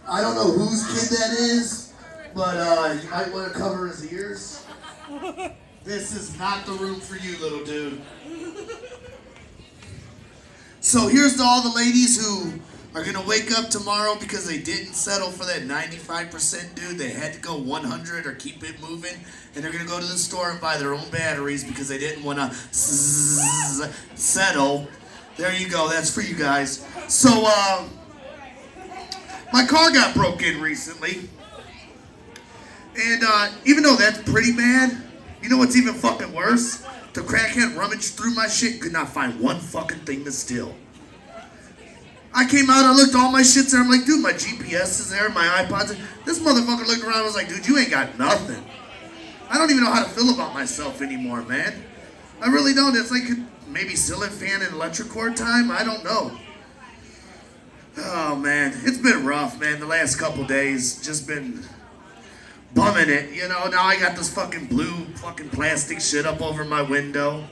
I don't know whose kid that is, but you might want to cover his ears. This is not the room for you, little dude. So here's to all the ladies who are going to wake up tomorrow because they didn't settle for that 95% dude. They had to go 100 or keep it moving. And they're going to go to the store and buy their own batteries because they didn't want to settle. There you go. That's for you guys. So, my car got broke in recently. And even though that's pretty bad, you know what's even fucking worse? The crackhead rummaged through my shit and could not find one fucking thing to steal. I came out, I looked, all my shit's there. I'm like, dude, my GPS is there, my iPod's there. This motherfucker looked around and was like, dude, you ain't got nothing. I don't even know how to feel about myself anymore, man. I really don't. It's like maybe ceiling fan and electric cord time. I don't know. Oh, man. It's been rough, man. The last couple days, just been bumming it. You know, now I got this fucking blue fucking plastic shit up over my window.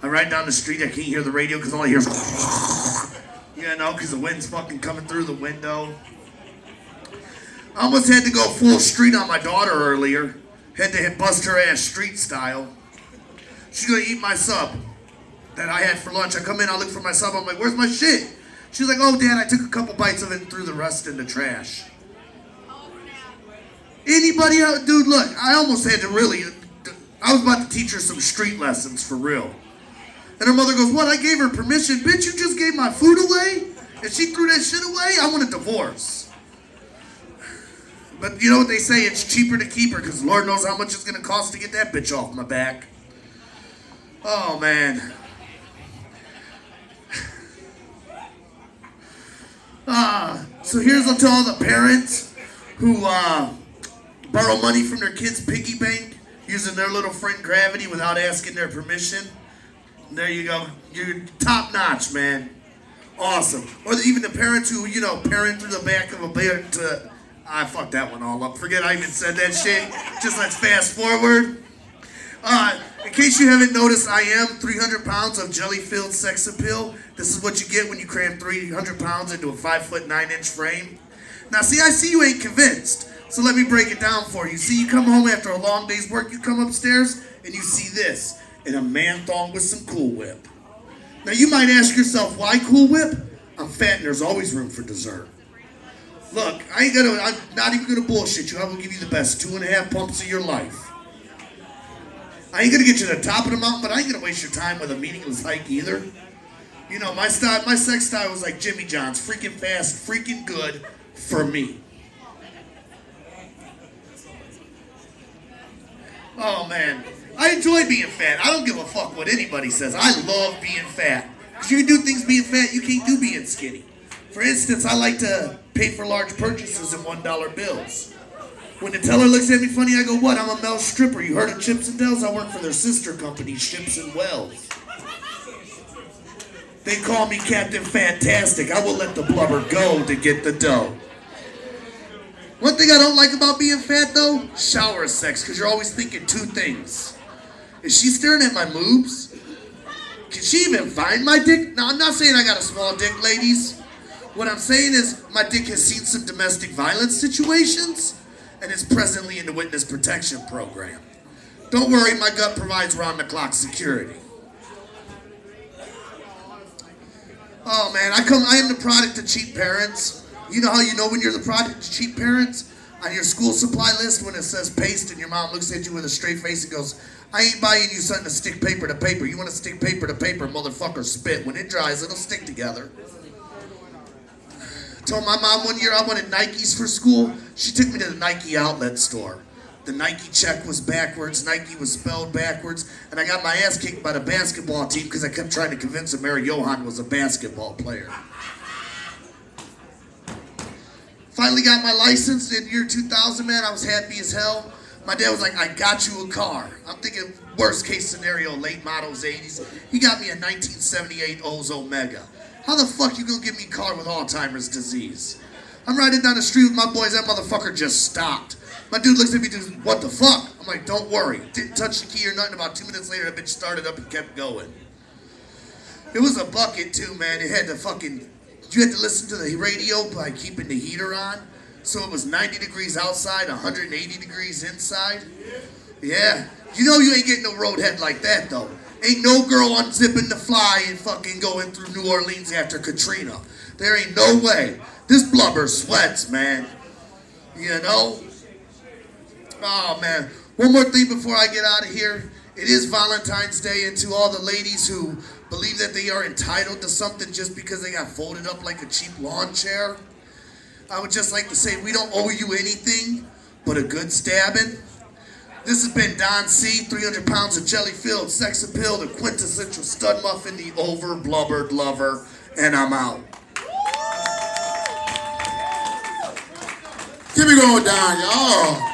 I ride down the street, I can't hear the radio because all I hear is you know, because the wind's fucking coming through the window. I almost had to go full street on my daughter earlier. Had to bust her ass street style. She's gonna eat my sub that I had for lunch. I come in, I look for my sub, I'm like, where's my shit? She's like, oh, Dad, I took a couple bites of it and threw the rest in the trash. Anybody else? Dude, look, I almost had to really, I was about to teach her some street lessons for real. And her mother goes, what, I gave her permission? Bitch, you just gave my food away? And she threw that shit away? I want a divorce. But you know what they say, it's cheaper to keep her because Lord knows how much it's going to cost to get that bitch off my back. Oh, man. So here's to all the parents who borrow money from their kids' piggy bank using their little friend Gravity without asking their permission. There you go. You're top notch, man. Awesome. Or even the parents who, you know, parent through the back of a bear to... I fucked that one all up. Forget I even said that shit. Just let's fast forward. In case you haven't noticed, I am 300 pounds of jelly-filled sex appeal. This is what you get when you cram 300 pounds into a 5'9" frame. Now, see, I see you ain't convinced. So let me break it down for you. See, you come home after a long day's work, you come upstairs, and you see this. In a man thong with some Cool Whip. Now you might ask yourself, why Cool Whip? I'm fat and there's always room for dessert. Look, I'm not even gonna bullshit you. I will give you the best 2.5 pumps of your life. I ain't gonna get you to the top of the mountain, but I ain't gonna waste your time with a meaningless hike either. You know, my sex style was like Jimmy John's, freaking fast, freaking good for me. Oh man. I enjoy being fat. I don't give a fuck what anybody says. I love being fat. Because you can do things being fat you can't do being skinny. For instance, I like to pay for large purchases in $1 bills. When the teller looks at me funny, I go, what? I'm a male stripper. You heard of Chips and Dales? I work for their sister company, Ships and Wells. They call me Captain Fantastic. I will let the blubber go to get the dough. One thing I don't like about being fat, though, shower sex, because you're always thinking two things. Is she staring at my moobs? Can she even find my dick? Now, I'm not saying I got a small dick, ladies. What I'm saying is my dick has seen some domestic violence situations and is presently in the witness protection program. Don't worry, my gut provides round-the-clock security. Oh, man, I am the product of cheap parents. You know how you know when you're the product of cheap parents? On your school supply list, when it says paste and your mom looks at you with a straight face and goes, I ain't buying you something to stick paper to paper. You want to stick paper to paper, motherfucker, spit. When it dries, it'll stick together. I told my mom one year I wanted Nikes for school. She took me to the Nike outlet store. The Nike check was backwards, Nike was spelled backwards, and I got my ass kicked by the basketball team because I kept trying to convince them Mary Johan was a basketball player. Finally got my license in year 2000, man. I was happy as hell. My dad was like, I got you a car. I'm thinking worst case scenario, late models, 80s. He got me a 1978 Olds Omega. How the fuck you gonna give me a car with Alzheimer's disease? I'm riding down the street with my boys, that motherfucker just stopped. My dude looks at me and goes, what the fuck? I'm like, don't worry. Didn't touch the key or nothing. About 2 minutes later, that bitch started up and kept going. It was a bucket too, man. It had to fucking, you had to listen to the radio by keeping the heater on. So it was 90 degrees outside, 180 degrees inside. Yeah. You know you ain't getting no roadhead like that, though. Ain't no girl unzipping the fly and fucking going through New Orleans after Katrina. There ain't no way. This blubber sweats, man. You know? Oh, man. One more thing before I get out of here. It is Valentine's Day, and to all the ladies who believe that they are entitled to something just because they got folded up like a cheap lawn chair, I would just like to say we don't owe you anything but a good stabbing. This has been Don C, 300 pounds of jelly-filled sex appeal, the quintessential stud muffin, the over-blubbered lover, and I'm out. Keep it going down, y'all.